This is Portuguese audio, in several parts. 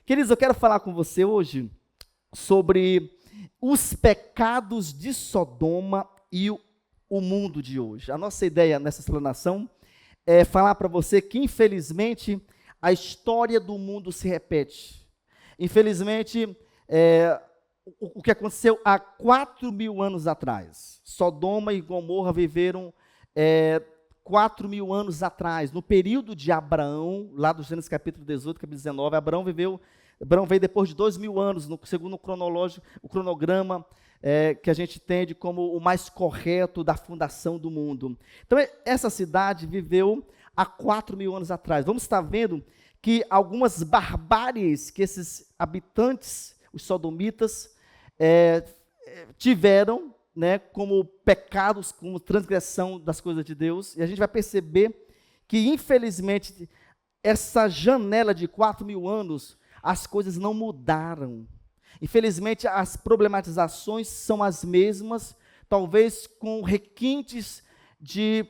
Queridos, eu quero falar com você hoje sobre os pecados de Sodoma e o mundo de hoje. A nossa ideia nessa explanação é falar para você que, infelizmente, a história do mundo se repete. Infelizmente, o que aconteceu há 4.000 anos atrás. Sodoma e Gomorra viveram 4.000 anos atrás, no período de Abraão, lá do Gênesis capítulo 18, capítulo 19, Abraão veio depois de 2.000 anos, segundo o cronograma que a gente entende como o mais correto da fundação do mundo. Então, essa cidade viveu há 4.000 anos atrás. Vamos estar vendo que algumas barbáries que esses habitantes, os sodomitas, tiveram, né, como pecados, como transgressão das coisas de Deus, e a gente vai perceber que, infelizmente, essa janela de 4.000 anos, as coisas não mudaram. Infelizmente, as problematizações são as mesmas, talvez com requintes de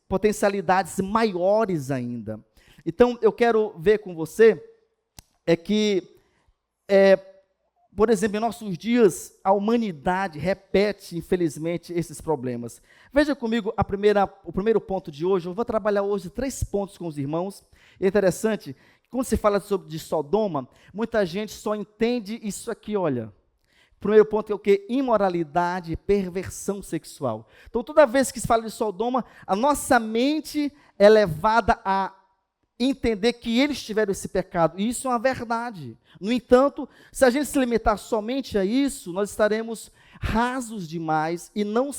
potencialidades maiores ainda. Então, eu quero ver com você, por exemplo, em nossos dias, a humanidade repete, infelizmente, esses problemas. Veja comigo o primeiro ponto de hoje. Eu vou trabalhar hoje 3 pontos com os irmãos. É interessante, que quando se fala de Sodoma, muita gente só entende isso aqui, olha. O primeiro ponto é o quê? Imoralidade e perversão sexual. Então, toda vez que se fala de Sodoma, a nossa mente é levada a entender que eles tiveram esse pecado, e isso é uma verdade. No entanto, se a gente se limitar somente a isso, nós estaremos rasos demais e não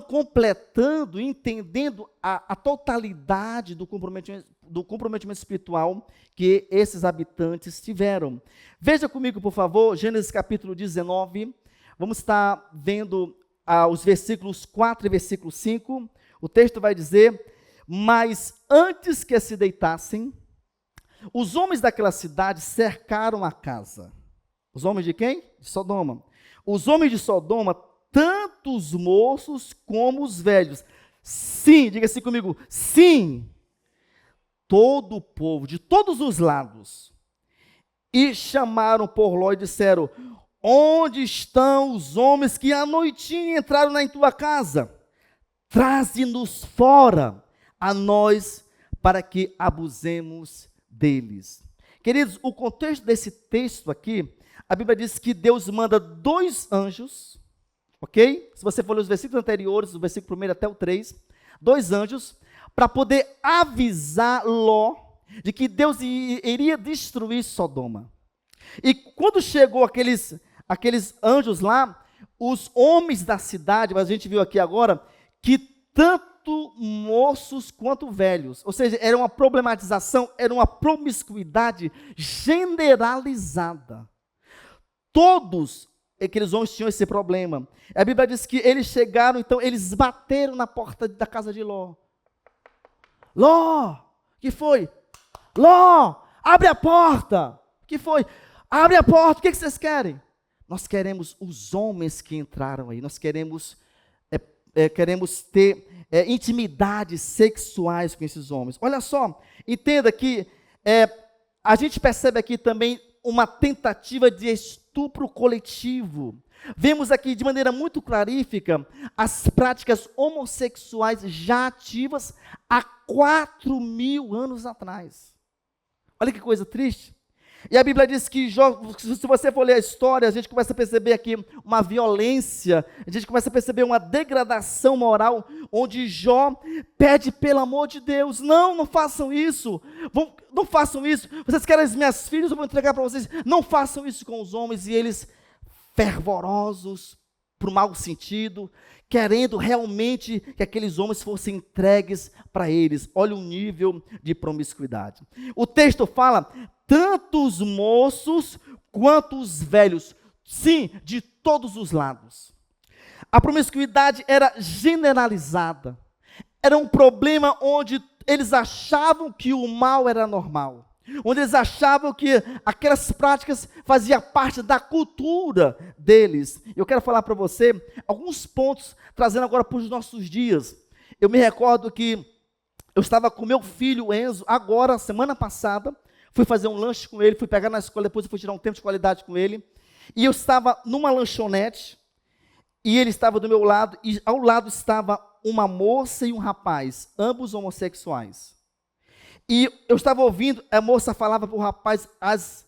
completando, entendendo a totalidade do comprometimento espiritual que esses habitantes tiveram. Veja comigo, por favor, Gênesis capítulo 19, vamos estar vendo os versículos 4 e versículo 5, o texto vai dizer: mas antes que se deitassem, os homens daquela cidade cercaram a casa. Os homens de quem? De Sodoma. Os homens de Sodoma, tanto os moços como os velhos. Sim, diga assim comigo, sim, todo o povo, de todos os lados. E chamaram por Ló e disseram: onde estão os homens que à noitinha entraram em tua casa? Traze-nos fora a nós, para que abusemos deles. Queridos, o contexto desse texto aqui, a Bíblia diz que Deus manda 2 anjos, ok? Se você for ler os versículos anteriores, do versículo 1 até o 3, 2 anjos, para poder avisar Ló de que Deus iria destruir Sodoma. E quando chegou aqueles anjos lá, os homens da cidade, mas a gente viu aqui agora, que tanto moços quanto velhos, ou seja, era uma problematização, era uma promiscuidade generalizada. Todos aqueles homens tinham esse problema. A Bíblia diz que eles chegaram, então eles bateram na porta da casa de Ló. Ló, que foi? Ló, abre a porta. Que foi? Abre a porta, o que vocês querem? Nós queremos os homens que entraram aí, nós queremos ter intimidades sexuais com esses homens. Olha só, entenda que a gente percebe aqui também uma tentativa de estupro coletivo. Vemos aqui de maneira muito clarífica as práticas homossexuais já ativas há 4.000 anos atrás. Olha que coisa triste. E a Bíblia diz que, se você for ler a história, a gente começa a perceber aqui uma violência, a gente começa a perceber uma degradação moral, onde Jó pede pelo amor de Deus: não façam isso, não façam isso, vocês querem as minhas filhas, eu vou entregar para vocês, não façam isso com os homens. E eles, fervorosos, para o mau sentido, querendo realmente que aqueles homens fossem entregues para eles. Olha o nível de promiscuidade. O texto fala: tanto os moços quanto os velhos, sim, de todos os lados. A promiscuidade era generalizada. Era um problema onde eles achavam que o mal era normal, onde eles achavam que aquelas práticas faziam parte da cultura deles. Eu quero falar para você alguns pontos, trazendo agora para os nossos dias. Eu me recordo que eu estava com meu filho Enzo, agora, semana passada, fui fazer um lanche com ele, fui pegar na escola, depois eu fui tirar um tempo de qualidade com ele, e eu estava numa lanchonete, e ele estava do meu lado, e ao lado estava uma moça e um rapaz, ambos homossexuais. E eu estava ouvindo, a moça falava para o rapaz as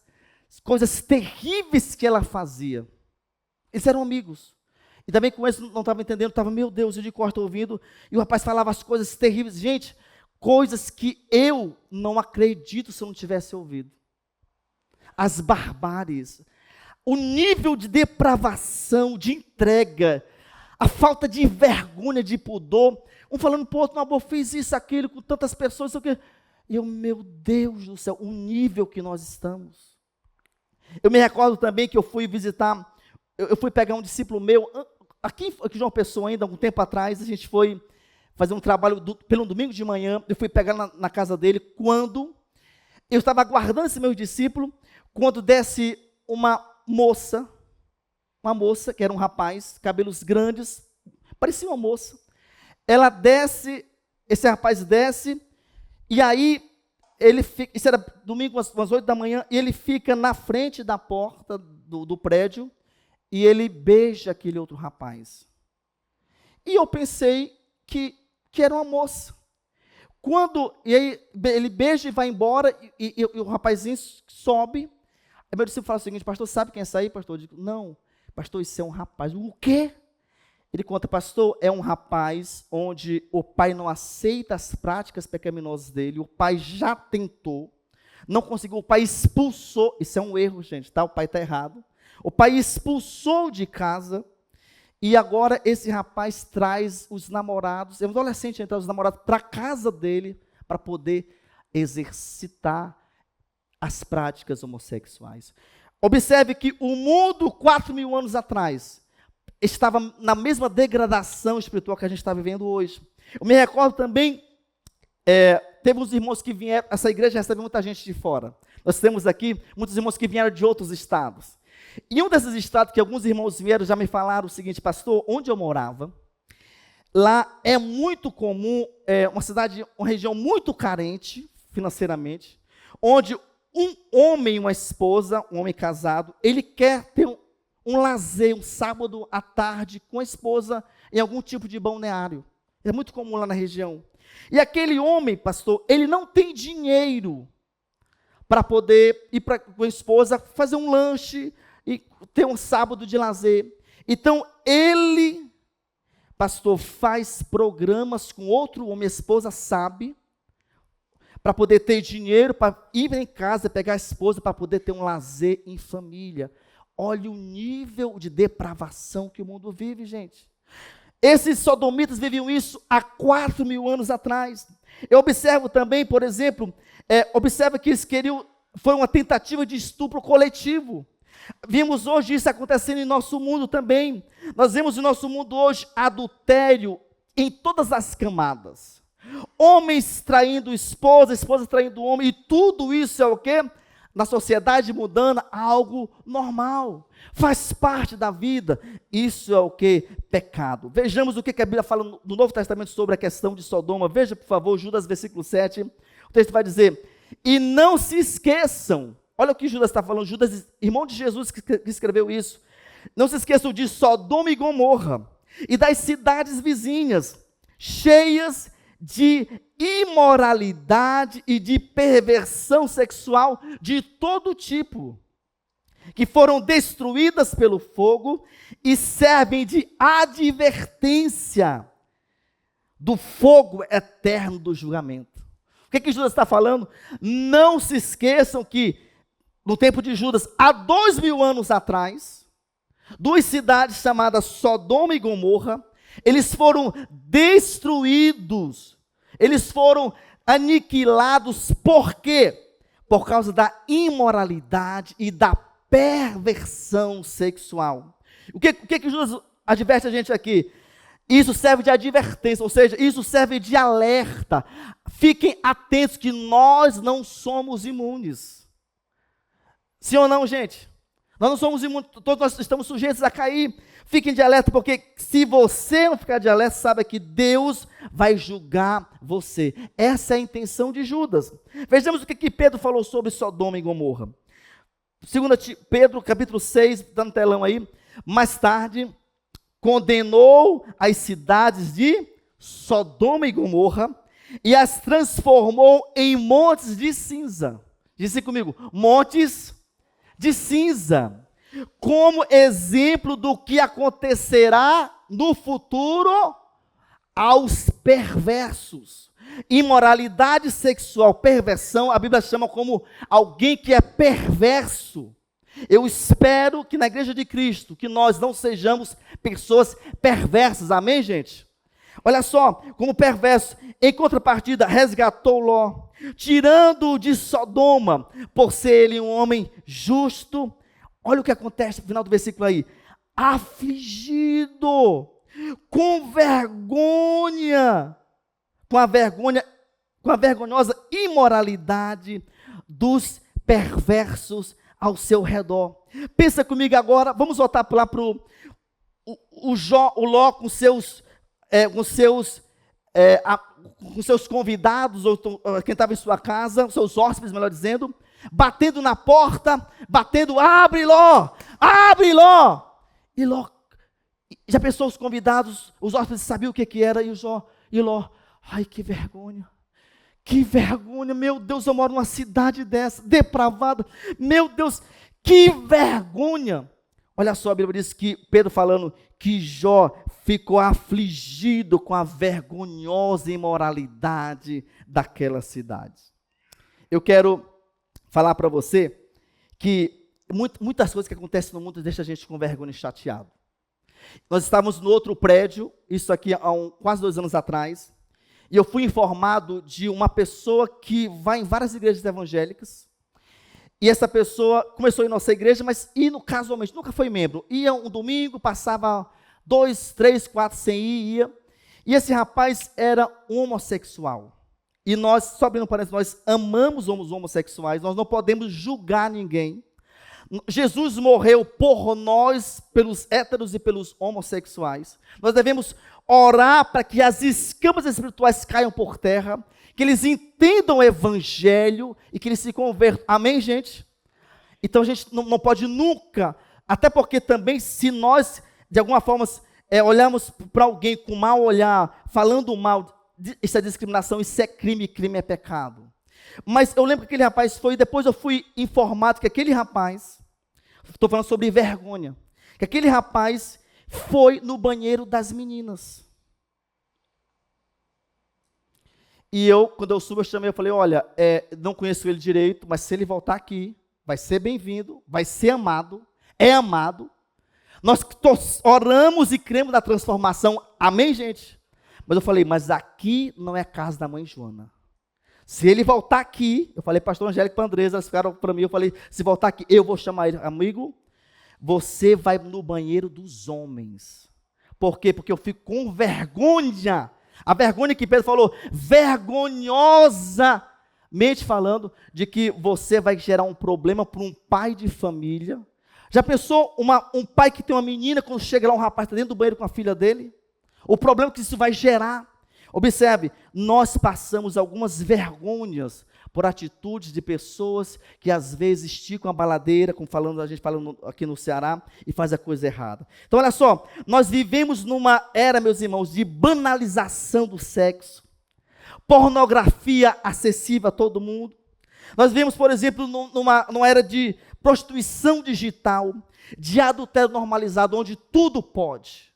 coisas terríveis que ela fazia. Eles eram amigos. E também com eles não estava entendendo, estava, meu Deus, eu de corta ouvindo, e o rapaz falava as coisas terríveis. Gente, coisas que eu não acredito se eu não tivesse ouvido. As barbáries, o nível de depravação, de entrega, a falta de vergonha, de pudor, um falando para o outro, não, amor, fiz isso, aquilo, com tantas pessoas, isso aqui. E eu, meu Deus do céu, o nível que nós estamos. Eu me recordo também que eu fui visitar, eu fui pegar um discípulo meu, aqui em João Pessoa ainda, algum tempo atrás, a gente foi fazer um trabalho pelo domingo de manhã, eu fui pegar na casa dele, quando eu estava aguardando esse meu discípulo, quando desce uma moça, que era um rapaz, cabelos grandes, parecia uma moça, ela desce, esse rapaz desce, e aí ele fica, isso era domingo umas 8 da manhã, e ele fica na frente da porta do prédio, e ele beija aquele outro rapaz. E eu pensei que era uma moça. E aí ele beija e vai embora, e o rapazinho sobe. Aí meu discípulo fala o seguinte, pastor, sabe quem é essa aí, pastor? Eu digo, não, pastor, isso é um rapaz. O quê? Ele conta, pastor, é um rapaz onde o pai não aceita as práticas pecaminosas dele, o pai já tentou, não conseguiu, o pai expulsou, isso é um erro, gente, tá? O pai está errado. O pai expulsou de casa, e agora esse rapaz traz os namorados, é um adolescente, traz os namorados para a casa dele, para poder exercitar as práticas homossexuais. Observe que o mundo, 4.000 anos atrás, estava na mesma degradação espiritual que a gente está vivendo hoje. Eu me recordo também, teve uns irmãos que vieram, essa igreja recebe muita gente de fora. Nós temos aqui muitos irmãos que vieram de outros estados. E um desses estados que alguns irmãos vieram já me falaram o seguinte, pastor, onde eu morava, lá é muito comum, uma cidade, uma região muito carente financeiramente, onde um homem e uma esposa, um homem casado, ele quer ter um lazer, um sábado à tarde com a esposa em algum tipo de balneário. É muito comum lá na região. E aquele homem, pastor, ele não tem dinheiro para poder ir com a esposa fazer um lanche e ter um sábado de lazer. Então, ele, pastor, faz programas com outro homem, a esposa sabe, para poder ter dinheiro, para ir em casa, pegar a esposa, para poder ter um lazer em família. Olha o nível de depravação que o mundo vive, gente. Esses sodomitas viviam isso há 4.000 anos atrás. Eu observo também, por exemplo, observa que eles queriam, foi uma tentativa de estupro coletivo. Vimos hoje isso acontecendo em nosso mundo também. Nós vemos em nosso mundo hoje adultério em todas as camadas. Homens traindo esposa, esposa traindo homem, e tudo isso é o quê? Na sociedade mundana, algo normal. Faz parte da vida. Isso é o quê? Pecado. Vejamos o que a Bíblia fala no Novo Testamento sobre a questão de Sodoma. Veja, por favor, Judas, versículo 7. O texto vai dizer, e não se esqueçam, olha o que Judas está falando, Judas, irmão de Jesus que escreveu isso. Não se esqueçam de Sodoma e Gomorra e das cidades vizinhas, cheias de imoralidade e de perversão sexual de todo tipo, que foram destruídas pelo fogo e servem de advertência do fogo eterno do julgamento. O que Judas está falando? Não se esqueçam que no tempo de Judas, há 2.000 anos atrás, duas cidades chamadas Sodoma e Gomorra, eles foram destruídos, eles foram aniquilados, por quê? Por causa da imoralidade e da perversão sexual. O que Jesus adverte a gente aqui? Isso serve de advertência, ou seja, isso serve de alerta. Fiquem atentos que nós não somos imunes. Sim ou não, gente? Nós não somos imunes, todos nós estamos sujeitos a cair. Fiquem de alerta, porque se você não ficar de alerta, saiba que Deus vai julgar você. Essa é a intenção de Judas. Vejamos o que Pedro falou sobre Sodoma e Gomorra. 2 Pedro, capítulo 6, está no telão aí. Mais tarde, condenou as cidades de Sodoma e Gomorra e as transformou em montes de cinza. Diz comigo, montes de cinza, como exemplo do que acontecerá no futuro aos perversos. Imoralidade sexual, perversão, a Bíblia chama como alguém que é perverso. Eu espero que na igreja de Cristo, que nós não sejamos pessoas perversas, amém, gente? Olha só, como perverso, em contrapartida, resgatou Ló, tirando-o de Sodoma, por ser ele um homem justo. Olha o que acontece no final do versículo aí. Afligido, com vergonha, com a vergonhosa imoralidade dos perversos ao seu redor. Pensa comigo agora, vamos voltar lá para o Ló com seus convidados, ou quem estava em sua casa, seus hóspedes, melhor dizendo, batendo na porta, abre Ló, e Ló, já pensou os convidados, os hóspedes sabiam o que era, e Ló, ai que vergonha, meu Deus, eu moro numa cidade dessa, depravada, meu Deus, que vergonha. Olha só, a Bíblia diz que, Pedro falando, que Jó ficou afligido com a vergonhosa imoralidade daquela cidade. Eu quero falar para você que muitas coisas que acontecem no mundo deixam a gente com vergonha e chateado. Nós estávamos no outro prédio, isso aqui há quase 2 anos atrás, e eu fui informado de uma pessoa que vai em várias igrejas evangélicas, e essa pessoa começou a ir na nossa igreja, mas casualmente, nunca foi membro. Ia um domingo, passava 2, 3, 4 sem ir, ia. E esse rapaz era homossexual. E nós, só abrindo parênteses, nós amamos os homossexuais, nós não podemos julgar ninguém. Jesus morreu por nós, pelos héteros e pelos homossexuais. Nós devemos orar para que as escamas espirituais caiam por terra, que eles entendam o evangelho e que eles se convertam. Amém, gente? Então a gente não pode nunca, até porque também se nós, de alguma forma, olhamos para alguém com mau olhar, falando mal, isso é discriminação, isso é crime é pecado. Mas eu lembro que aquele rapaz depois eu fui informado que aquele rapaz, estou falando sobre vergonha, que aquele rapaz foi no banheiro das meninas. E quando eu subo, eu chamei, eu falei, olha, não conheço ele direito, mas se ele voltar aqui, vai ser bem-vindo, vai ser amado, é amado. Nós oramos e cremos na transformação, amém, gente? Mas eu falei, mas aqui não é a casa da mãe Joana. Se ele voltar aqui, eu falei, pastor Angélico e para Andresa, elas ficaram para mim, eu falei, se voltar aqui, eu vou chamar ele, amigo, você vai no banheiro dos homens. Por quê? Porque eu fico com vergonha. A vergonha que Pedro falou, vergonhosamente falando, de que você vai gerar um problema para um pai de família. Já pensou um pai que tem uma menina, quando chega lá um rapaz está dentro do banheiro com a filha dele? O problema que isso vai gerar. Observe, nós passamos algumas vergonhas por atitudes de pessoas que às vezes esticam a baladeira, como a gente falando aqui no Ceará, e faz a coisa errada. Então olha só, nós vivemos numa era, meus irmãos, de banalização do sexo, pornografia acessível a todo mundo. Nós vivemos, por exemplo, numa era de prostituição digital, de adultério normalizado, onde tudo pode.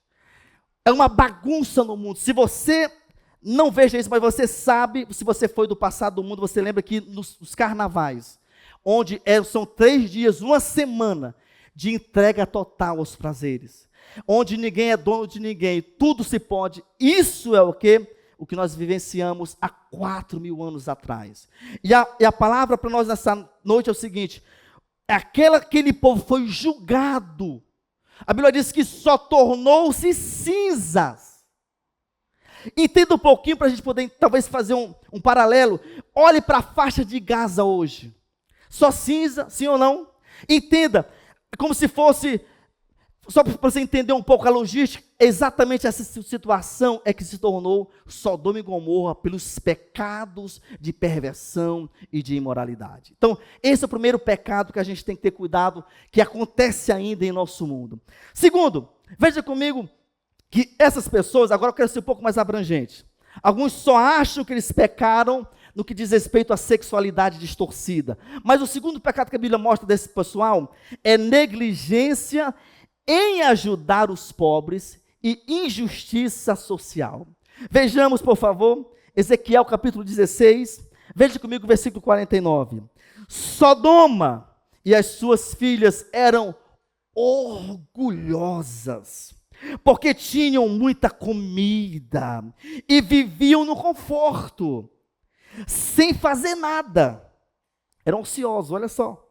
É uma bagunça no mundo. Se você não veja isso, mas você sabe, se você foi do passado do mundo, você lembra que nos carnavais, onde são 3 dias, uma semana, de entrega total aos prazeres, onde ninguém é dono de ninguém, tudo se pode, isso é o que nós vivenciamos há 4.000 anos atrás. E a palavra para nós nessa noite é o seguinte, aquele povo foi julgado, a Bíblia diz que só tornou-se cinzas. Entenda um pouquinho para a gente poder talvez fazer um paralelo. Olhe para a faixa de Gaza hoje. Só cinza, sim ou não? Entenda, É como se fosse, só para você entender um pouco a logística, exatamente essa situação é que se tornou Sodoma e Gomorra pelos pecados de perversão e de imoralidade. Então, esse é o primeiro pecado que a gente tem que ter cuidado, que acontece ainda em nosso mundo. Segundo, veja comigo que essas pessoas, agora eu quero ser um pouco mais abrangente, alguns só acham que eles pecaram no que diz respeito à sexualidade distorcida. Mas o segundo pecado que a Bíblia mostra desse pessoal é negligência em ajudar os pobres e injustiça social. Vejamos, por favor, Ezequiel capítulo 16, veja comigo o versículo 49. Sodoma e as suas filhas eram orgulhosas, porque tinham muita comida e viviam no conforto, sem fazer nada. Eram ociosos, olha só.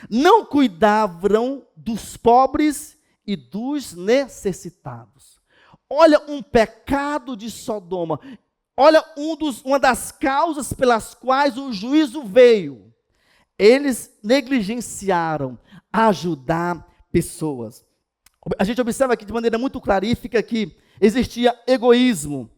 Não cuidavam dos pobres e dos necessitados. Olha um pecado de Sodoma. Olha uma das causas pelas quais o juízo veio. Eles negligenciaram ajudar pessoas. A gente observa aqui de maneira muito clarífica que existia egoísmo,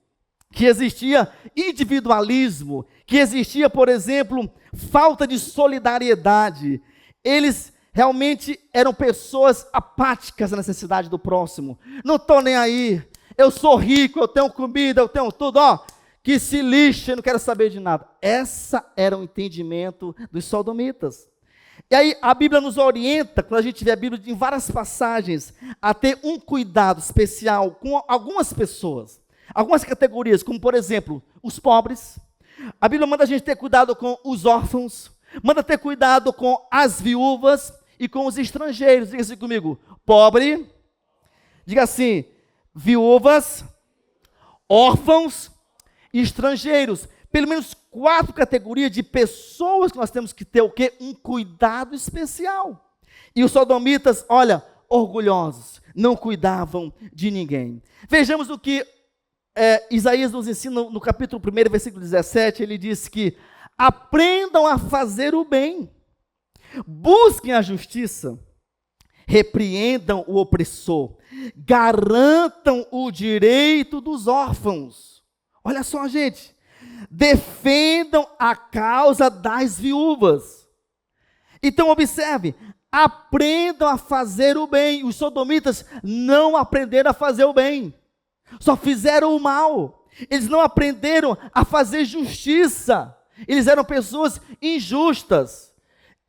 que existia individualismo, que existia, por exemplo, falta de solidariedade. Eles realmente eram pessoas apáticas à necessidade do próximo. Não estou nem aí, eu sou rico, eu tenho comida, eu tenho tudo, que se lixe, eu não quero saber de nada. Esse era o entendimento dos sodomitas. E aí a Bíblia nos orienta, quando a gente vê a Bíblia em várias passagens, a ter um cuidado especial com algumas pessoas, algumas categorias, como por exemplo, os pobres. A Bíblia manda a gente ter cuidado com os órfãos, manda ter cuidado com as viúvas e com os estrangeiros. Diga assim comigo: pobre, diga assim, viúvas, órfãos e estrangeiros. Pelo menos 4 categorias de pessoas que nós temos que ter o quê? Um cuidado especial. E os sodomitas, olha, orgulhosos, não cuidavam de ninguém. Vejamos o que Isaías nos ensina no capítulo 1, versículo 17, ele diz que aprendam a fazer o bem, busquem a justiça, repreendam o opressor, garantam o direito dos órfãos. Olha só, gente, defendam a causa das viúvas. Então observe, aprendam a fazer o bem. Os sodomitas não aprenderam a fazer o bem, só fizeram o mal. Eles não aprenderam a fazer justiça. Eles eram pessoas injustas.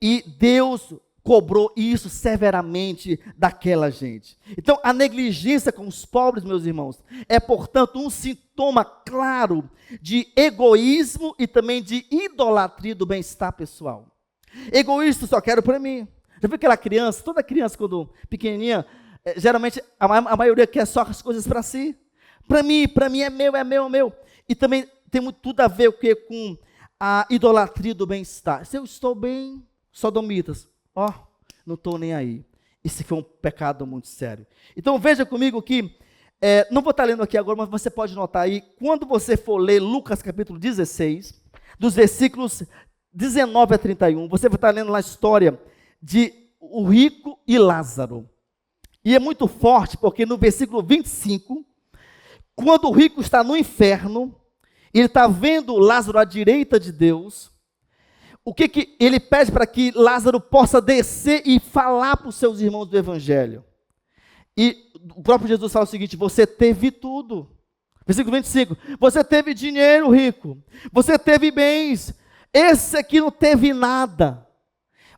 E Deus cobrou isso severamente daquela gente. Então, a negligência com os pobres, meus irmãos, é, portanto, um sintoma claro de egoísmo e também de idolatria do bem-estar pessoal. Egoísta, só quero para mim. Já viu aquela criança, toda criança, quando pequenininha, geralmente, a maioria quer só as coisas para si. Para mim é meu, é meu, é meu. E também tem tudo a ver com a idolatria do bem-estar. Se eu estou bem, sodomitas, não estou nem aí. Esse foi um pecado muito sério. Então veja comigo que, não vou estar lendo aqui agora, mas você pode notar aí, quando você for ler Lucas capítulo 16, dos versículos 19 a 31, você vai estar lendo lá a história de o rico e Lázaro. E é muito forte, porque no versículo 25, quando o rico está no inferno, ele está vendo Lázaro à direita de Deus, o que ele pede para que Lázaro possa descer e falar para os seus irmãos do Evangelho? E o próprio Jesus fala o seguinte: você teve tudo. Versículo 25, você teve dinheiro, rico, você teve bens, esse aqui não teve nada.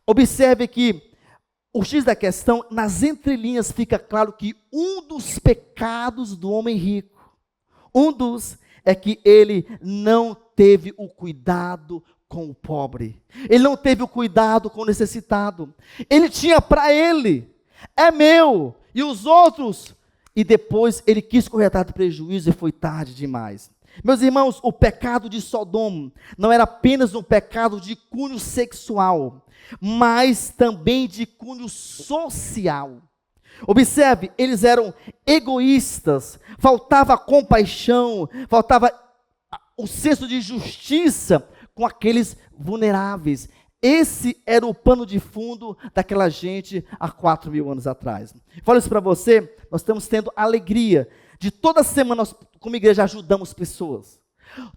Observe que o X da questão, nas entrelinhas fica claro que um dos pecados do homem rico, é que ele não teve o cuidado com o pobre, ele não teve o cuidado com o necessitado. Ele tinha para ele, é meu, e os outros, e depois ele quis correr atrás do prejuízo e foi tarde demais. Meus irmãos, o pecado de Sodoma não era apenas um pecado de cunho sexual, mas também de cunho social. Observe, eles eram egoístas, faltava compaixão, faltava o senso de justiça com aqueles vulneráveis. Esse era o pano de fundo daquela gente há 4.000 anos atrás. Falo isso para você, nós estamos tendo alegria de toda semana nós, como igreja, ajudamos pessoas.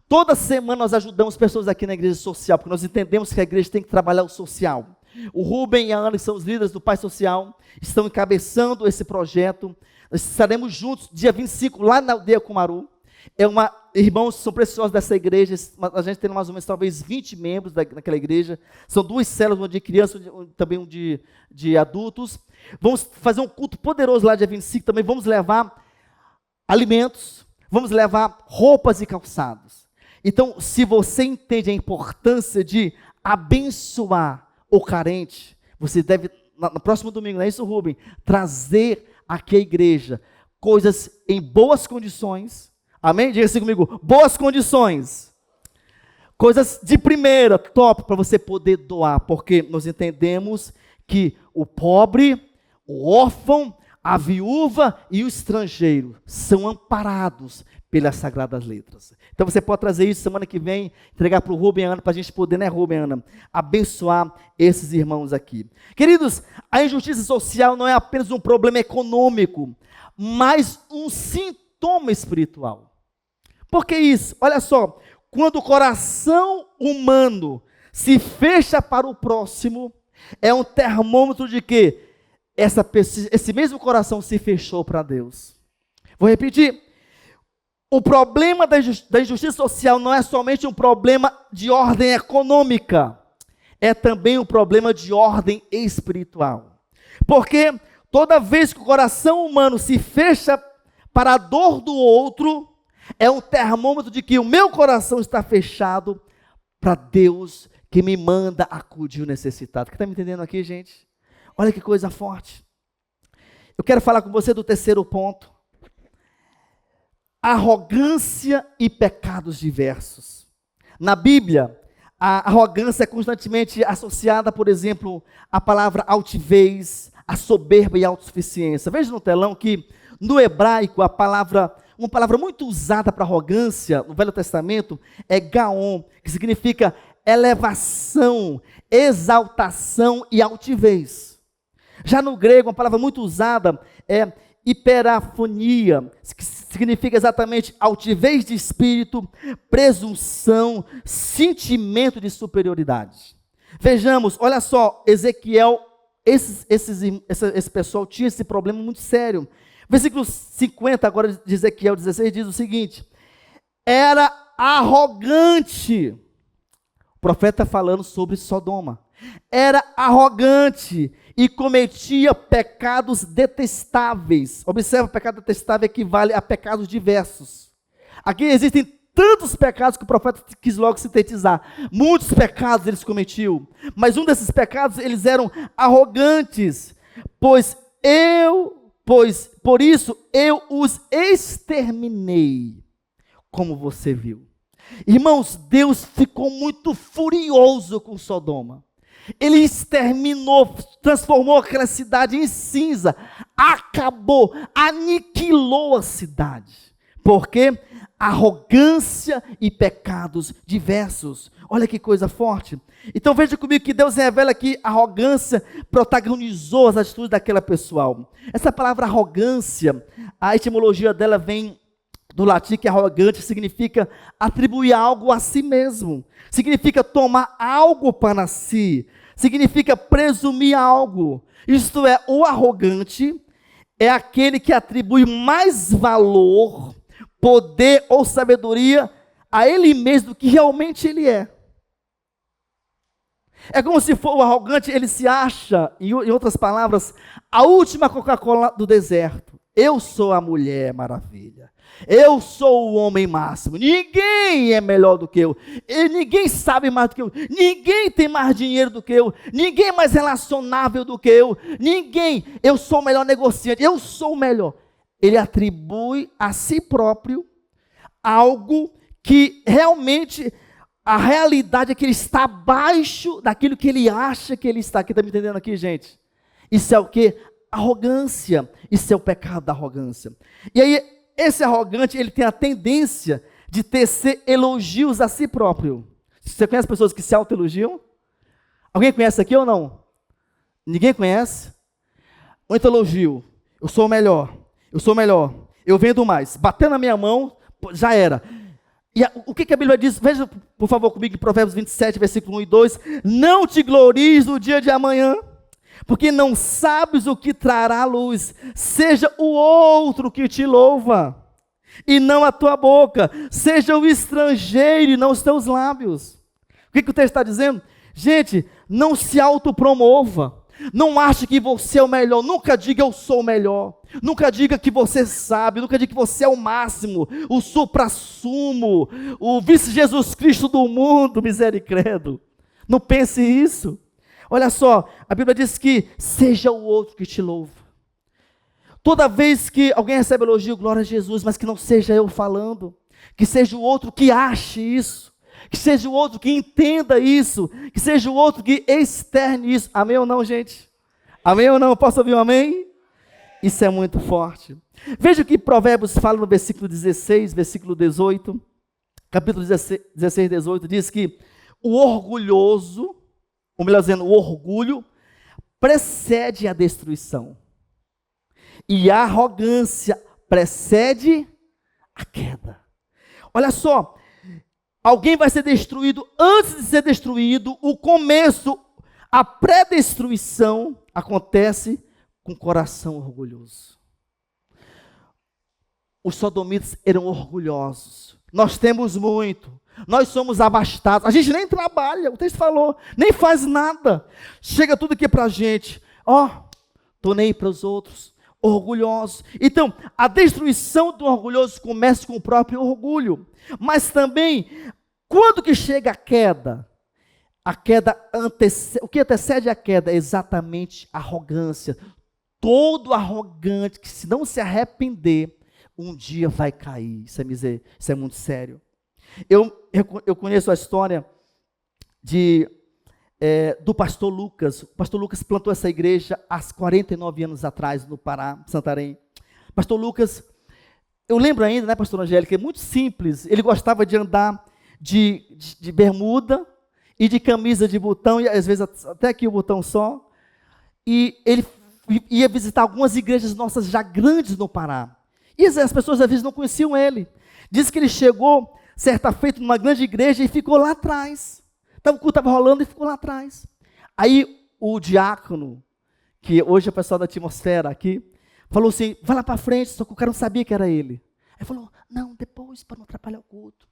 Toda semana nós ajudamos pessoas aqui na igreja social, porque nós entendemos que a igreja tem que trabalhar o social. O Rubem e a Ana, que são os líderes do Pai Social, estão encabeçando esse projeto. Nós estaremos juntos dia 25, lá na aldeia Cumaru. Irmãos, são preciosos dessa igreja. A gente tem mais ou menos talvez 20 membros naquela igreja. São 2 células, uma de crianças, também um de adultos. Vamos fazer um culto poderoso lá dia 25 também. Vamos levar alimentos, vamos levar roupas e calçados. Então, se você entende a importância de abençoar o carente, você deve, no próximo domingo, não é isso, Rubem? Trazer aqui à igreja coisas em boas condições. Amém? Diga assim comigo, boas condições. Coisas de primeira, top, para você poder doar, porque nós entendemos que o pobre, o órfão, a viúva e o estrangeiro são amparados pelas Sagradas Letras. Então você pode trazer isso semana que vem, entregar para o Rubem e a Ana, para a gente poder, né, Rubem e Ana, abençoar esses irmãos aqui. Queridos, a injustiça social não é apenas um problema econômico, mas um sintoma espiritual. Por que isso? Olha só, quando o coração humano se fecha para o próximo, é um termômetro de que esse mesmo coração se fechou para Deus. Vou repetir. O problema da injustiça social não é somente um problema de ordem econômica, é também um problema de ordem espiritual. Porque toda vez que o coração humano se fecha para a dor do outro, é um termômetro de que o meu coração está fechado para Deus que me manda acudir o necessitado. Está me entendendo aqui, gente? Olha que coisa forte. Eu quero falar com você do terceiro ponto. Arrogância e pecados diversos. Na Bíblia, a arrogância é constantemente associada, por exemplo, à palavra altivez, à soberba e à autossuficiência. Veja no telão que, no hebraico, uma palavra muito usada para arrogância, no Velho Testamento, é gaon, que significa elevação, exaltação e altivez. Já no grego, uma palavra muito usada é hiperafonia, que significa exatamente altivez de espírito, presunção, sentimento de superioridade. Vejamos, olha só, Ezequiel, esse pessoal tinha esse problema muito sério. Versículo 50 agora de Ezequiel 16 diz o seguinte: era arrogante. O profeta está falando sobre Sodoma. Era arrogante e cometia pecados detestáveis. Observa, pecado detestável equivale a pecados diversos. Aqui existem tantos pecados que o profeta quis logo sintetizar. Muitos pecados eles cometiam, mas um desses pecados eles eram arrogantes, por isso eu os exterminei, como você viu. Irmãos, Deus ficou muito furioso com Sodoma. Ele exterminou, transformou aquela cidade em cinza, acabou, aniquilou a cidade. Por quê? Arrogância e pecados diversos. Olha que coisa forte. Então veja comigo que Deus revela que a arrogância protagonizou as atitudes daquela pessoal. Essa palavra arrogância, a etimologia dela vem do latim, que arrogante significa atribuir algo a si mesmo. Significa tomar algo para si. Significa presumir algo. Isto é, o arrogante é aquele que atribui mais valor, poder ou sabedoria a ele mesmo do que realmente ele é. É como se for o arrogante, ele se acha, em outras palavras, a última Coca-Cola do deserto. Eu sou a Mulher Maravilha. Eu sou o homem máximo. Ninguém é melhor do que eu. Ninguém sabe mais do que eu. Ninguém tem mais dinheiro do que eu. Ninguém é mais relacionável do que eu. Ninguém. Eu sou o melhor negociante. Eu sou o melhor. Ele atribui a si próprio algo que realmente a realidade é que ele está abaixo daquilo que ele acha que ele está. Quem está me entendendo aqui, gente? Isso é o quê? Arrogância. Isso é o pecado da arrogância. E aí, esse arrogante, ele tem a tendência de tecer elogios a si próprio. Você conhece pessoas que se autoelogiam? Alguém conhece aqui ou não? Ninguém conhece? Muito elogio. Eu sou o melhor. Eu sou o melhor. Eu vendo mais. Batendo na minha mão, já era. E o que a Bíblia diz? Veja, por favor, comigo, em Provérbios 27, versículo 1 e 2. Não te glories no dia de amanhã, porque não sabes o que trará a luz. Seja o outro que te louva, e não a tua boca. Seja o estrangeiro e não os teus lábios. O que o texto está dizendo? Gente, não se autopromova. Não ache que você é o melhor. Nunca diga eu sou o melhor. Nunca diga que você sabe. Nunca diga que você é o máximo, o suprassumo, o vice-Jesus Cristo do mundo, misericredo. Não pense isso. Olha só, a Bíblia diz que seja o outro que te louva. Toda vez que alguém recebe elogio, glória a Jesus, mas que não seja eu falando, que seja o outro que ache isso, que seja o outro que entenda isso, que seja o outro que externe isso. Amém ou não, gente? Amém ou não? Posso ouvir um amém? Isso é muito forte. Veja o que Provérbios fala no versículo 16, versículo 18, capítulo 16, 18, diz que o orgulhoso, ou melhor dizendo, o orgulho, precede a destruição, e a arrogância precede a queda. Olha só, alguém vai ser destruído antes de ser destruído. O começo, a pré-destruição acontece com o coração orgulhoso. Os sodomitas eram orgulhosos. Nós temos muito. Nós somos abastados. A gente nem trabalha, o texto falou, nem faz nada. Chega tudo aqui para a gente. Estou nem aí para os outros. Orgulhosos. Então, a destruição do orgulhoso começa com o próprio orgulho. Mas também, quando que chega a queda? O que antecede a queda é exatamente a arrogância. Todo arrogante que, se não se arrepender, um dia vai cair. Isso é muito sério. Eu conheço a história do pastor Lucas. O pastor Lucas plantou essa igreja há 49 anos atrás, no Pará, Santarém. Pastor Lucas, eu lembro ainda, né, pastor Angélica, é muito simples. Ele gostava de andar de bermuda e de camisa de botão, e às vezes até aqui o botão só. E ele ia visitar algumas igrejas nossas já grandes no Pará. E as pessoas às vezes não conheciam ele. Diz que ele chegou certa feita numa grande igreja e ficou lá atrás. Então o culto estava rolando e ficou lá atrás. Aí o diácono, que hoje é o pessoal da atmosfera aqui, falou assim, vai lá para frente, só que o cara não sabia que era ele. Aí falou, não, depois, para não atrapalhar o culto.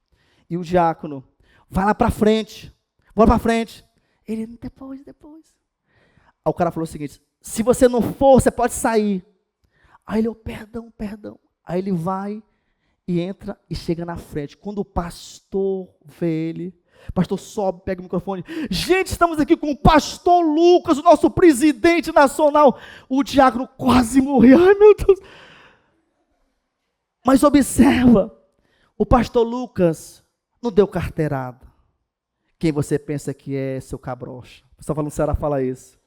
E o diácono, vai lá para frente, bora para frente. Ele, depois. Aí o cara falou o seguinte, se você não for, você pode sair. Aí ele, perdão. Aí ele vai e entra e chega na frente. Quando o pastor vê ele, o pastor sobe, pega o microfone. Gente, estamos aqui com o pastor Lucas, o nosso presidente nacional. O diácono quase morreu. Ai, meu Deus. Mas observa, o pastor Lucas não deu carteirada. Quem você pensa que é, seu cabrocha? O pessoal falando, Ceará fala isso.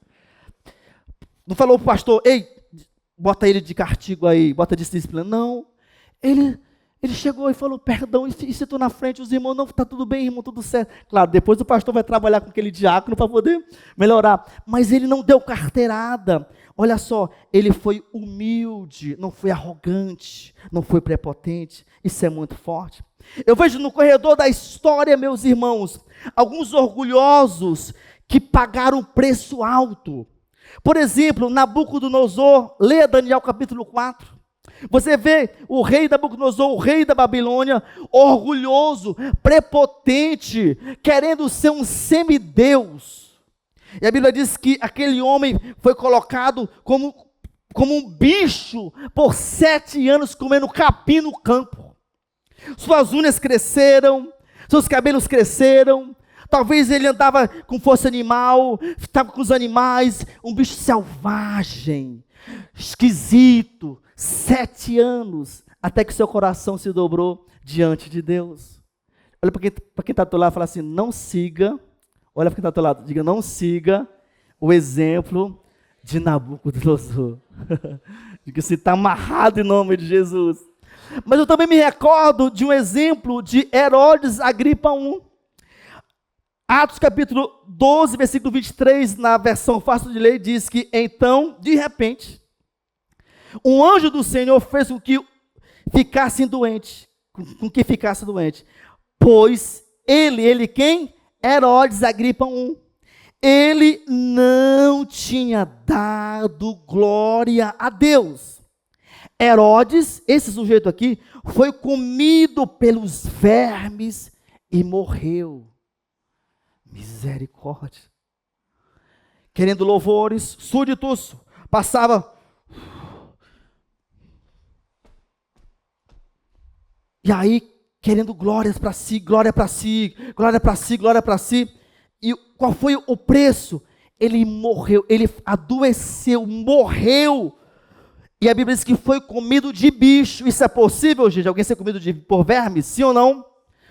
Não falou para o pastor, ei, bota ele de castigo aí, bota de disciplina. Não, ele chegou e falou, perdão, e se tu na frente, os irmãos, não, está tudo bem, irmão, tudo certo. Claro, depois o pastor vai trabalhar com aquele diácono para poder melhorar. Mas ele não deu carteirada. Olha só, ele foi humilde, não foi arrogante, não foi prepotente. Isso é muito forte. Eu vejo no corredor da história, meus irmãos, alguns orgulhosos que pagaram um preço alto. Por exemplo, Nabucodonosor, leia Daniel capítulo 4. Você vê o rei Nabucodonosor, o rei da Babilônia, orgulhoso, prepotente, querendo ser um semideus. E a Bíblia diz que aquele homem foi colocado como um bicho por 7 anos comendo capim no campo. Suas unhas cresceram, seus cabelos cresceram. Talvez ele andava com força animal, estava com os animais, um bicho selvagem, esquisito, 7 anos, até que seu coração se dobrou diante de Deus. Olha para quem está do teu lado e fala assim, não siga, olha para quem está do teu lado, diga, não siga o exemplo de Nabucodonosor. Diga assim, está amarrado em nome de Jesus. Mas eu também me recordo de um exemplo de Herodes Agripa I. Atos capítulo 12, versículo 23, na versão fácil de ler, diz que então, de repente, um anjo do Senhor fez com que ficasse doente, pois ele quem? Herodes Agripa I, ele não tinha dado glória a Deus. Herodes, esse sujeito aqui, foi comido pelos vermes e morreu. Misericórdia. Querendo louvores, súditos, passava. E aí, querendo glórias para si, glória para si, glória para si, glória para si. E qual foi o preço? Ele morreu, ele adoeceu, morreu. E a Bíblia diz que foi comido de bicho. Isso é possível, gente? Alguém ser comido por vermes? Sim ou não?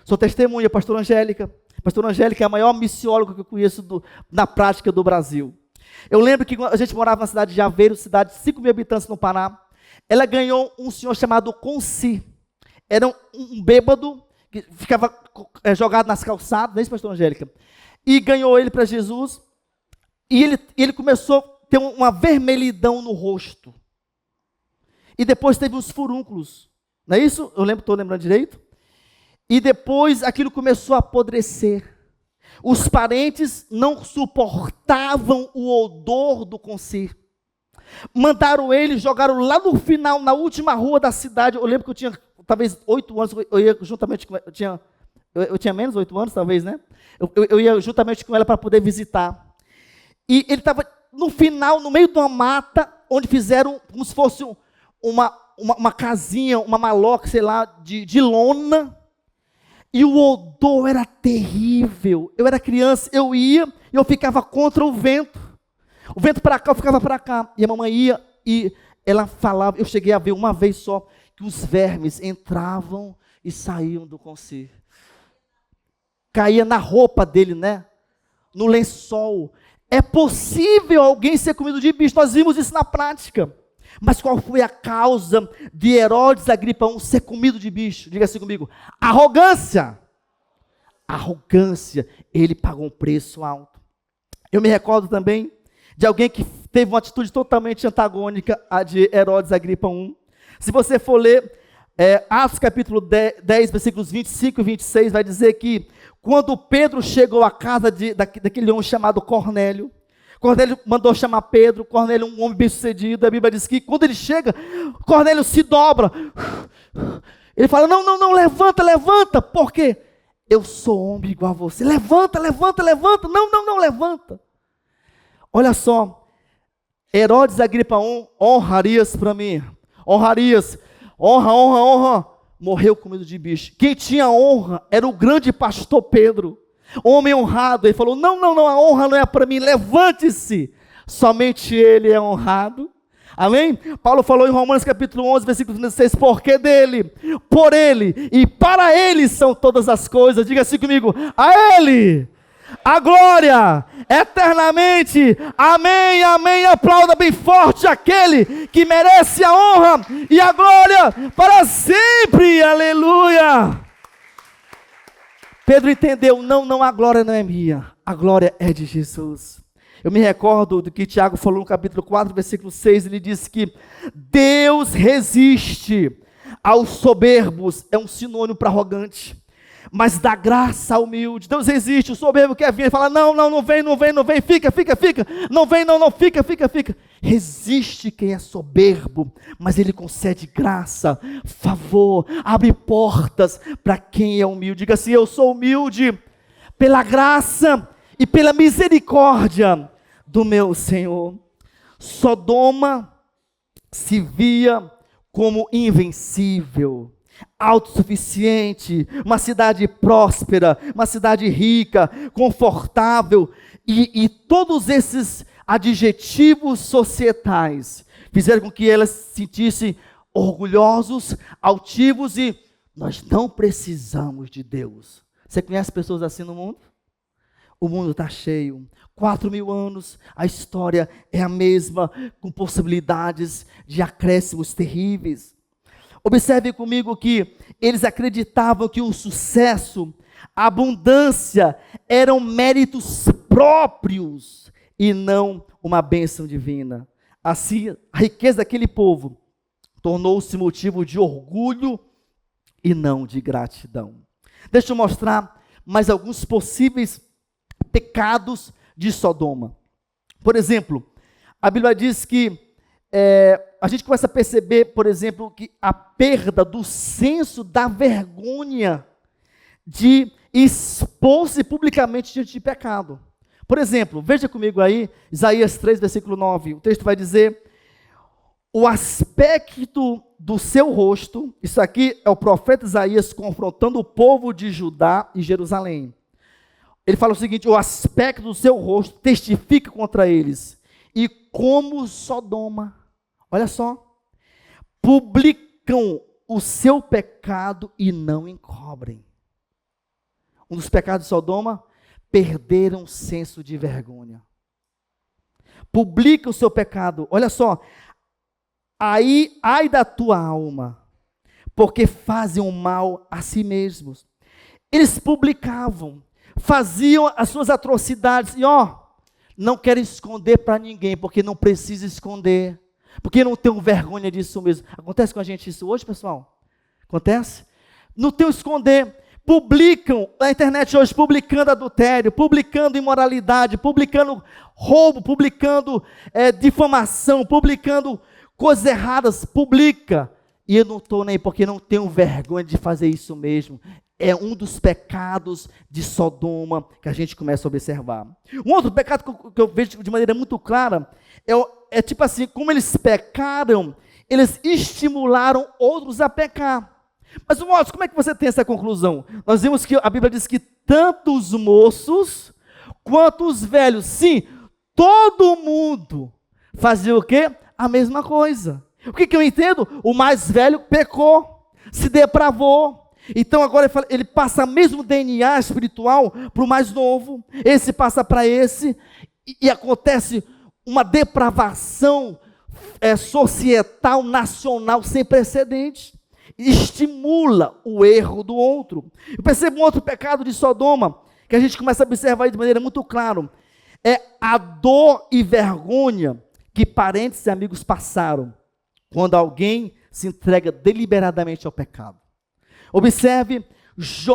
Sou testemunha, pastora Angélica. Pastora Angélica é a maior missióloga que eu conheço na prática do Brasil. Eu lembro que a gente morava na cidade de Aveiro, cidade de 5 mil habitantes no Pará. Ela ganhou um senhor chamado Conci. Era um bêbado que ficava jogado nas calçadas, não é isso, pastora Angélica? E ganhou ele para Jesus. E ele começou a ter uma vermelhidão no rosto. E depois teve uns furúnculos. Não é isso? Estou lembrando direito? E depois aquilo começou a apodrecer. Os parentes não suportavam o odor do Conci. Mandaram ele, jogaram lá no final, na última rua da cidade. Eu lembro que eu tinha talvez 8 anos, eu ia juntamente com ela, eu tinha menos 8 anos, talvez, né? Eu ia juntamente com ela para poder visitar. E ele estava no final, no meio de uma mata, onde fizeram como se fosse uma casinha, uma maloca, sei lá, de lona. E o odor era terrível. Eu era criança, eu ia e eu ficava contra o vento. O vento para cá, eu ficava para cá. E a mamãe ia e ela falava, eu cheguei a ver uma vez só, que os vermes entravam e saíam do Conci. Caía na roupa dele, né? No lençol. É possível alguém ser comido de bicho, nós vimos isso na prática. Mas qual foi a causa de Herodes Agripa I ser comido de bicho? Diga assim comigo, arrogância. Arrogância, ele pagou um preço alto. Eu me recordo também de alguém que teve uma atitude totalmente antagônica à de Herodes Agripa I. Se você for ler Atos capítulo 10, versículos 25 e 26, vai dizer que quando Pedro chegou à casa daquele homem chamado Cornélio, Cornélio mandou chamar Pedro. Cornélio, um homem bem sucedido, a Bíblia diz que quando ele chega, Cornélio se dobra, ele fala, não, levanta, porque eu sou homem igual a você, levanta, não, levanta. Olha só, Herodes Agripa I, honrarias para mim, honrarias, honra, morreu comido de bicho. Quem tinha honra era o grande pastor Pedro, homem honrado. Ele falou, não, a honra não é para mim, levante-se, somente ele é honrado. Amém? Paulo falou em Romanos capítulo 11, versículo 16, porque dele, por ele e para ele são todas as coisas. Diga assim comigo, a ele a glória eternamente, amém, aplauda bem forte aquele que merece a honra e a glória para sempre, aleluia. Pedro entendeu, não, a glória não é minha, a glória é de Jesus. Eu me recordo do que Tiago falou no capítulo 4, versículo 6, ele disse que Deus resiste aos soberbos, é um sinônimo para arrogante, mas dá graça ao humilde. Deus resiste, o soberbo quer vir, ele fala, não vem, fica, não vem, fica. Resiste quem é soberbo, mas ele concede graça, favor, abre portas para quem é humilde. Diga assim, eu sou humilde pela graça e pela misericórdia do meu Senhor. Sodoma se via como invencível, autossuficiente, uma cidade próspera, uma cidade rica, confortável, e todos esses adjetivos societais fizeram com que elas se sentissem orgulhosos, altivos e nós não precisamos de Deus. Você conhece pessoas assim no mundo? O mundo está cheio, 4.000 anos, a história é a mesma, com possibilidades de acréscimos terríveis. Observe comigo que eles acreditavam que o sucesso A abundância eram méritos próprios e não uma bênção divina. Assim, a riqueza daquele povo tornou-se motivo de orgulho e não de gratidão. Deixa eu mostrar mais alguns possíveis pecados de Sodoma. Por exemplo, a Bíblia diz que a gente começa a perceber, por exemplo, que a perda do senso da vergonha de expor-se publicamente diante de pecado. Por exemplo, veja comigo aí, Isaías 3, versículo 9, o texto vai dizer: o aspecto do seu rosto, isso aqui é o profeta Isaías confrontando o povo de Judá e Jerusalém. Ele fala o seguinte: o aspecto do seu rosto testifica contra eles, e como Sodoma, olha só, publicam o seu pecado e não encobrem. Um dos pecados de Sodoma, perderam o senso de vergonha. Publica o seu pecado, olha só, aí, ai da tua alma, porque fazem o mal a si mesmos. Eles publicavam, faziam as suas atrocidades, e não querem esconder para ninguém, porque não precisa esconder, porque não tem vergonha disso mesmo. Acontece com a gente isso hoje, pessoal? Acontece? Não tem o esconder. Publicam na internet hoje, publicando adultério, publicando imoralidade, publicando roubo, publicando difamação, publicando coisas erradas, publica. E eu não estou nem porque não tenho vergonha de fazer isso mesmo. É um dos pecados de Sodoma que a gente começa a observar. Um outro pecado que eu vejo de maneira muito clara é tipo assim, como eles pecaram, eles estimularam outros a pecar. Mas, moço, como é que você tem essa conclusão? Nós vimos que a Bíblia diz que tanto os moços quanto os velhos, sim, todo mundo fazia o quê? A mesma coisa. O que eu entendo? O mais velho pecou, se depravou. Então agora ele passa o mesmo DNA espiritual para o mais novo, esse passa para esse, e acontece uma depravação societal, nacional, sem precedentes. Estimula o erro do outro. Eu percebo um outro pecado de Sodoma, que a gente começa a observar de maneira muito clara, é a dor e vergonha que parentes e amigos passaram, quando alguém se entrega deliberadamente ao pecado. Observe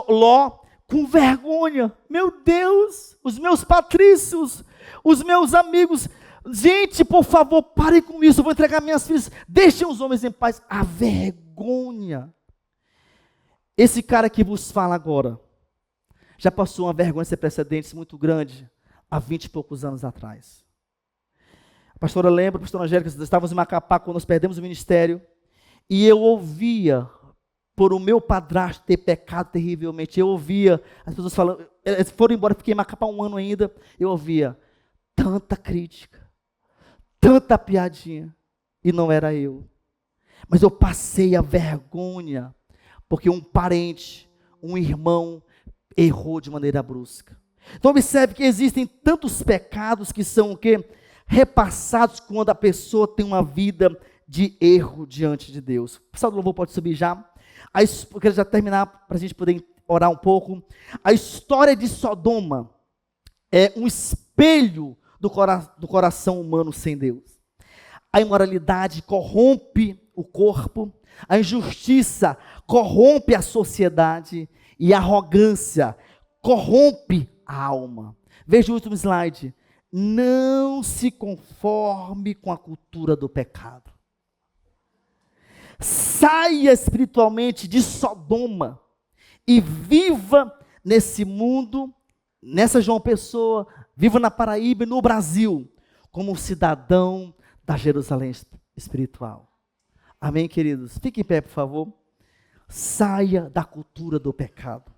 Ló com vergonha. Meu Deus, os meus patrícios, os meus amigos, gente, por favor, parem com isso, eu vou entregar minhas filhas, deixem os homens em paz. A vergonha. Esse cara que vos fala agora, já passou uma vergonha sem precedentes muito grande, há 20 e poucos anos atrás. A pastora lembra, a pastora Angélica, estávamos em Macapá quando nós perdemos o ministério, e eu ouvia, por o meu padrasto ter pecado terrivelmente, eu ouvia as pessoas falando, eles foram embora, fiquei em Macapá um ano ainda, eu ouvia tanta crítica, tanta piadinha, e não era eu. Mas eu passei a vergonha, porque um parente, um irmão, errou de maneira brusca. Então observe que existem tantos pecados que são o quê? Repassados quando a pessoa tem uma vida de erro diante de Deus. O pessoal do louvor pode subir já. Eu quero já terminar para a gente poder orar um pouco. A história de Sodoma é um espelho do coração humano sem Deus. A imoralidade corrompe o corpo, a injustiça corrompe a sociedade e a arrogância corrompe a alma. Veja o último slide. Não se conforme com a cultura do pecado. Saia espiritualmente de Sodoma e viva nesse mundo, nessa João Pessoa, viva na Paraíba e no Brasil, como um cidadão da Jerusalém espiritual. Amém, queridos? Fique em pé, por favor. Saia da cultura do pecado.